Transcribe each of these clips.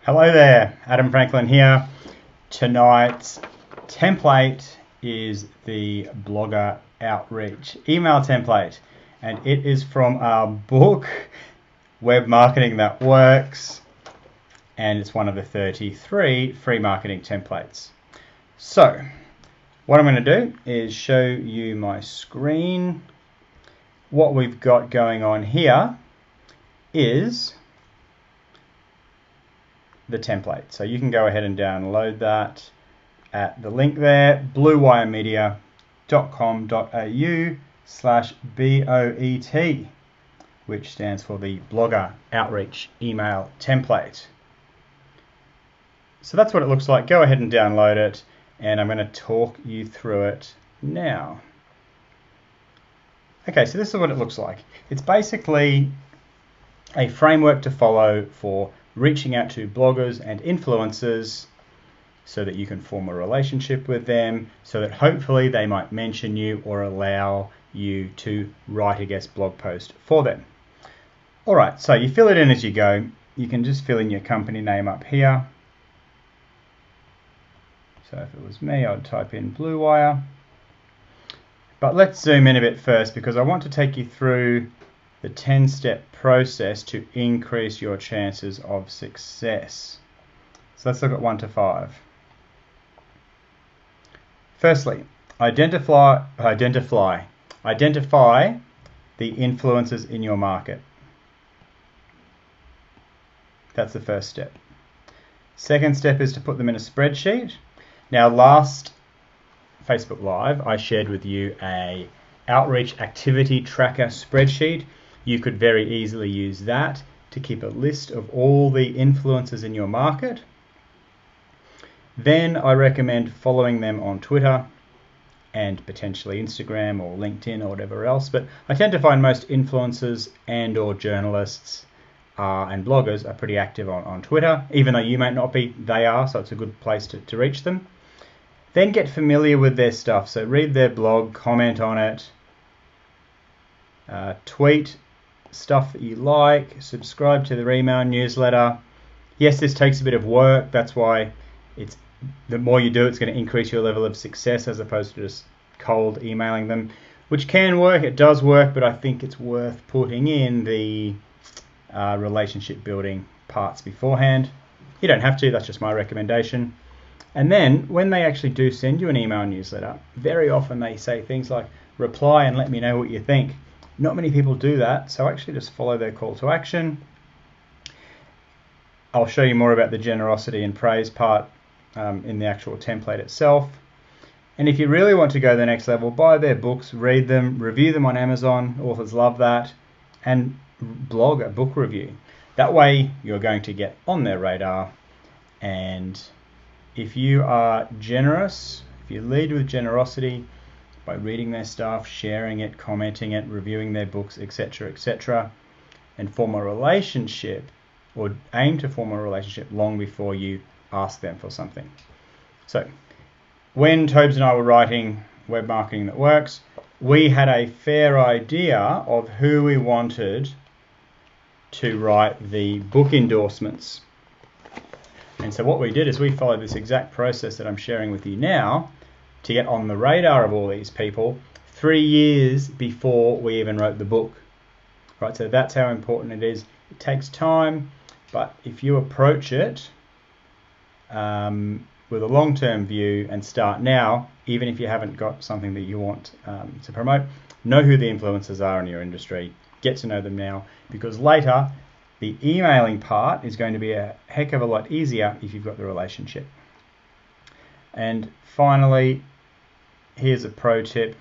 Hello there, Adam Franklin here. Tonight's template is the blogger outreach email template, and it is from our book, Web Marketing That Works, and it's one of the 33 free marketing templates. So, what I'm going to do is show you my screen. What we've got going on here is the template. So you can go ahead and download that at the link there, bluewiremedia.com.au/BOET, which stands for the Blogger Outreach Email Template. So that's what it looks like. Go ahead and download it, and I'm going to talk you through it now. Okay, so this is what it looks like. It's basically a framework to follow for reaching out to bloggers and influencers so that you can form a relationship with them, so that hopefully they might mention you or allow you to write a guest blog post for them. All right, so you fill it in as you go. You can just fill in your company name up here. So if it was me, I'd type in Bluewire. But let's zoom in a bit first, because I want to take you through the 10-step process to increase your chances of success. So let's look at 1 to 5. Firstly, identify the influencers in your market. That's the first step. Second step is to put them in a spreadsheet. Now, last Facebook Live, I shared with you a outreach activity tracker spreadsheet. You could very easily use that to keep a list of all the influencers in your market. Then I recommend following them on Twitter and potentially Instagram or LinkedIn or whatever else. But I tend to find most influencers and or journalists and bloggers are pretty active on Twitter. Even though you might not be, they are, so it's a good place to reach them. Then get familiar with their stuff. So read their blog, comment on it, tweet stuff that you like, subscribe to their email newsletter. Yes, this takes a bit of work. That's why it's the more you do, it's going to increase your level of success as opposed to just cold emailing them, which can work. It does work, but I think it's worth putting in the relationship building parts beforehand. You don't have to. That's just my recommendation. And then when they actually do send you an email newsletter, very often they say things like, reply and let me know what you think. Not many people do that, so actually just follow their call to action. I'll show you more about the generosity and praise part in the actual template itself. And if you really want to go to the next level, buy their books, read them, review them on Amazon. Authors love that. And blog a book review. That way you're going to get on their radar. And if you are generous, if you lead with generosity by reading their stuff, sharing it, commenting it, reviewing their books, etc., and form a relationship or aim to form a relationship long before you ask them for something. So when Tobes and I were writing Web Marketing That Works, we had a fair idea of who we wanted to write the book endorsements. And so what we did is we followed this exact process that I'm sharing with you now to get on the radar of all these people 3 years before we even wrote the book. Right, so that's how important it is. It takes time, but if you approach it with a long-term view and start now, even if you haven't got something that you want to promote, know who the influencers are in your industry, get to know them now, because later the emailing part is going to be a heck of a lot easier if you've got the relationship. And finally, here's a pro tip.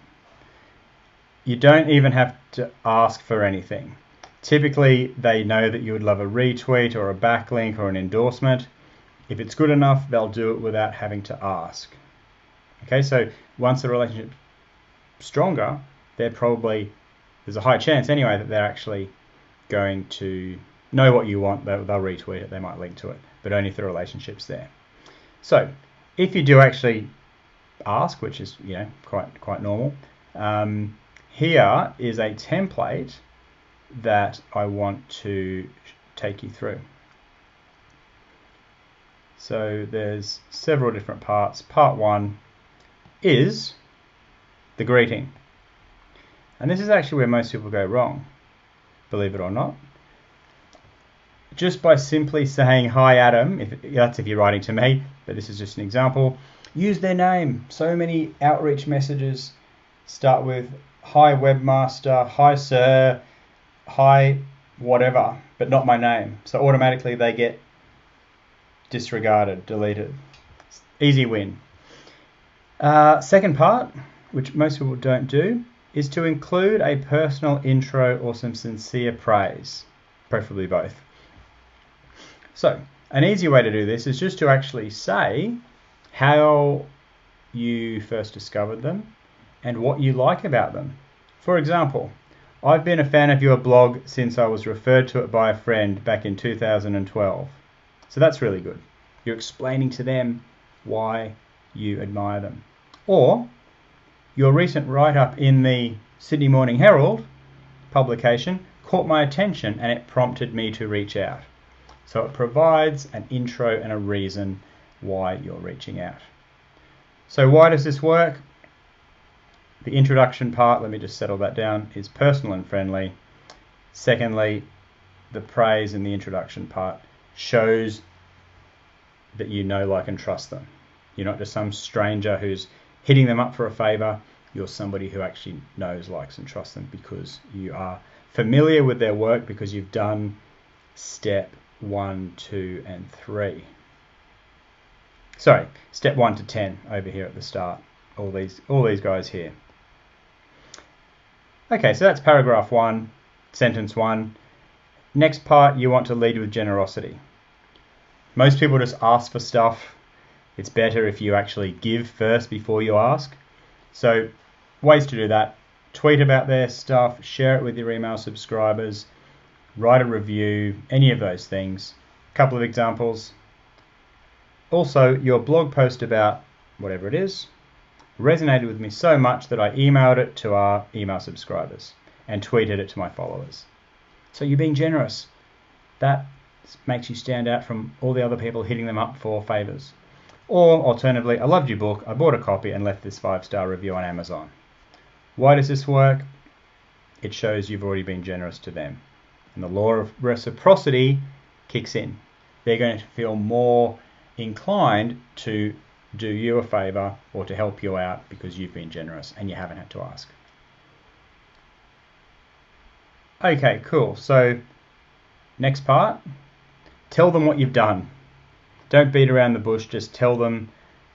You don't even have to ask for anything. Typically, they know that you would love a retweet or a backlink or an endorsement. If it's good enough, they'll do it without having to ask. Okay, so once the relationship's stronger, there's a high chance anyway that they're actually going to know what you want. They'll retweet it, they might link to it, but only if the relationship's there. So if you do actually ask, which is quite normal, here is a template that I want to take you through. So there's several different parts. Part 1 is the greeting. And this is actually where most people go wrong, believe it or not. Just by simply saying, hi Adam, that's if you're writing to me, but this is just an example, use their name. So many outreach messages start with, hi webmaster, hi sir, hi whatever, but not my name. So automatically they get disregarded, deleted. Easy win. Second part, which most people don't do, is to include a personal intro or some sincere praise, preferably both. So an easy way to do this is just to actually say how you first discovered them and what you like about them. For example, I've been a fan of your blog since I was referred to it by a friend back in 2012. So that's really good. You're explaining to them why you admire them. Or your recent write-up in the Sydney Morning Herald publication caught my attention and it prompted me to reach out. So it provides an intro and a reason why you're reaching out. So why does this work? The introduction part, let me just settle that down, is personal and friendly. Secondly, the praise in the introduction part shows that you know, like, and trust them. You're not just some stranger who's hitting them up for a favor. You're somebody who actually knows, likes, and trusts them because you are familiar with their work, because you've done step 1, 2, and 3. Sorry, step 1 to 10 over here at the start. All these guys here. Okay, so that's paragraph 1, sentence 1. Next part, you want to lead with generosity. Most people just ask for stuff. It's better if you actually give first before you ask. So ways to do that: tweet about their stuff, share it with your email subscribers, write a review, any of those things. A couple of examples. Also, your blog post about whatever it is resonated with me so much that I emailed it to our email subscribers and tweeted it to my followers. So you're being generous. That makes you stand out from all the other people hitting them up for favors. Or alternatively, I loved your book, I bought a copy and left this 5-star review on Amazon. Why does this work? It shows you've already been generous to them. And the law of reciprocity kicks in. They're going to feel more inclined to do you a favor or to help you out because you've been generous and you haven't had to ask. Okay, cool. So next part, tell them what you've done. Don't beat around the bush, just tell them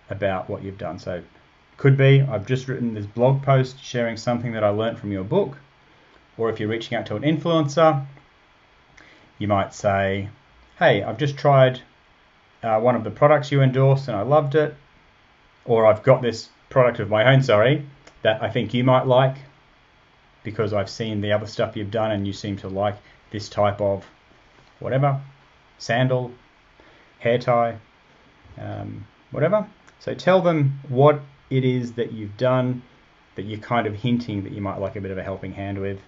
about what you've done. So could be, I've just written this blog post sharing something that I learned from your book. Or if you're reaching out to an influencer, you might say, hey, I've just tried one of the products you endorsed and I loved it. Or I've got this product of my own, that I think you might like because I've seen the other stuff you've done and you seem to like this type of whatever, sandal, hair tie, whatever. So tell them what it is that you've done that you're kind of hinting that you might like a bit of a helping hand with.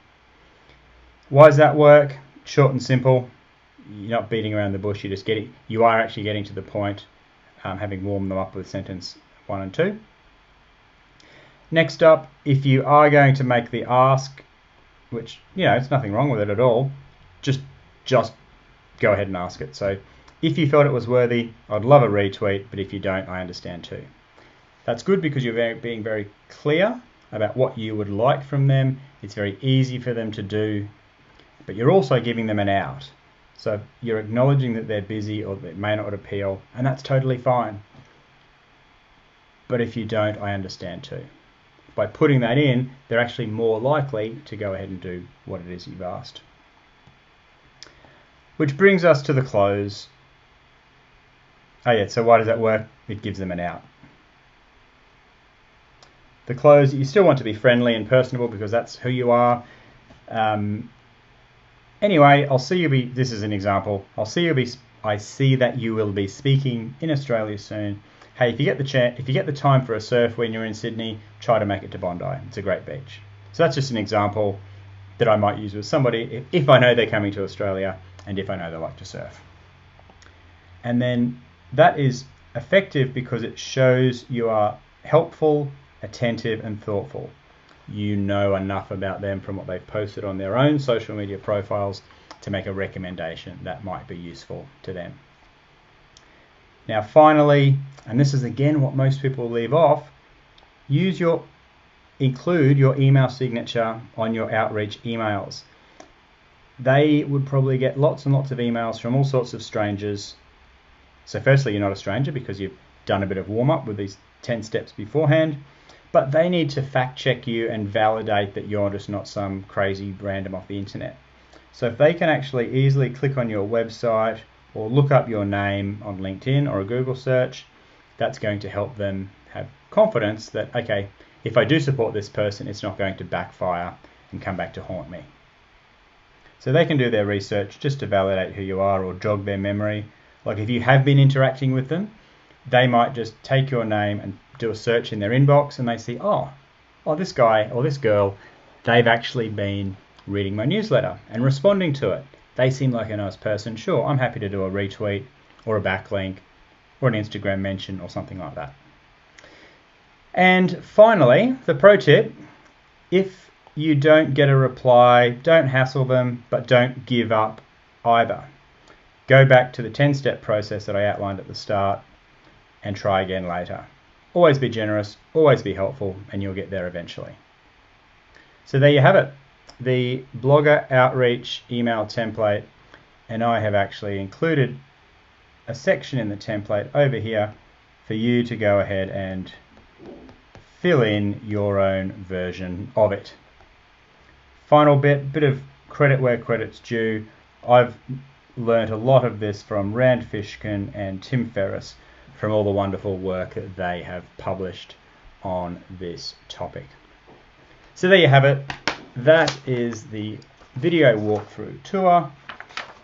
Why does that work? Short and simple. You're not beating around the bush. You are actually getting to the point, having warmed them up with sentence 1 and 2. Next up, if you are going to make the ask, which, it's nothing wrong with it at all, just go ahead and ask it. So if you felt it was worthy, I'd love a retweet, but if you don't, I understand too. That's good because you're being very clear about what you would like from them. It's very easy for them to do, but you're also giving them an out. So you're acknowledging that they're busy or that it may not appeal, and that's totally fine. But if you don't, I understand too. By putting that in, they're actually more likely to go ahead and do what it is you've asked. Which brings us to the close. Oh yeah, so why does that work? It gives them an out. The close, you still want to be friendly and personable because that's who you are. Anyway, this is an example. I see that you will be speaking in Australia soon. Hey, if you get the time for a surf when you're in Sydney, try to make it to Bondi. It's a great beach. So that's just an example that I might use with somebody if I know they're coming to Australia and if I know they like to surf. And then That is effective because it shows you are helpful, attentive, and thoughtful. You know enough about them from what they've posted on their own social media profiles to make a recommendation that might be useful to them. Now finally, and this is again what most people leave off, include your email signature on your outreach emails. They would probably get lots and lots of emails from all sorts of strangers. So firstly, you're not a stranger because you've done a bit of warm up with these 10 steps beforehand, but they need to fact check you and validate that you're just not some crazy random off the internet. So if they can actually easily click on your website or look up your name on LinkedIn or a Google search, that's going to help them have confidence that, okay, if I do support this person, it's not going to backfire and come back to haunt me. So they can do their research just to validate who you are or jog their memory. Like if you have been interacting with them, they might just take your name and do a search in their inbox and they see, oh, this guy or this girl, they've actually been reading my newsletter and responding to it. They seem like a nice person. Sure, I'm happy to do a retweet or a backlink or an Instagram mention or something like that. And finally, the pro tip, if you don't get a reply, don't hassle them, but don't give up either. Go back to the 10-step process that I outlined at the start and try again later. Always be generous, always be helpful, and you'll get there eventually. So there you have it, the blogger outreach email template, and I have actually included a section in the template over here for you to go ahead and fill in your own version of it. Final bit of credit where credit's due. I've learned a lot of this from Rand Fishkin and Tim Ferriss from all the wonderful work that they have published on this topic. So there you have it. That is the video walkthrough tour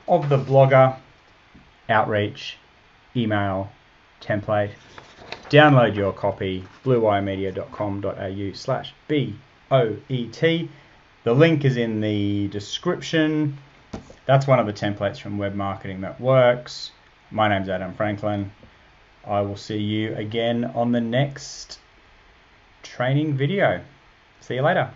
of the blogger outreach email template. Download your copy, bluewiremedia.com.au/BOET. The link is in the description. That's one of the templates from Web Marketing That Works. My name's Adam Franklin. I will see you again on the next training video. See you later.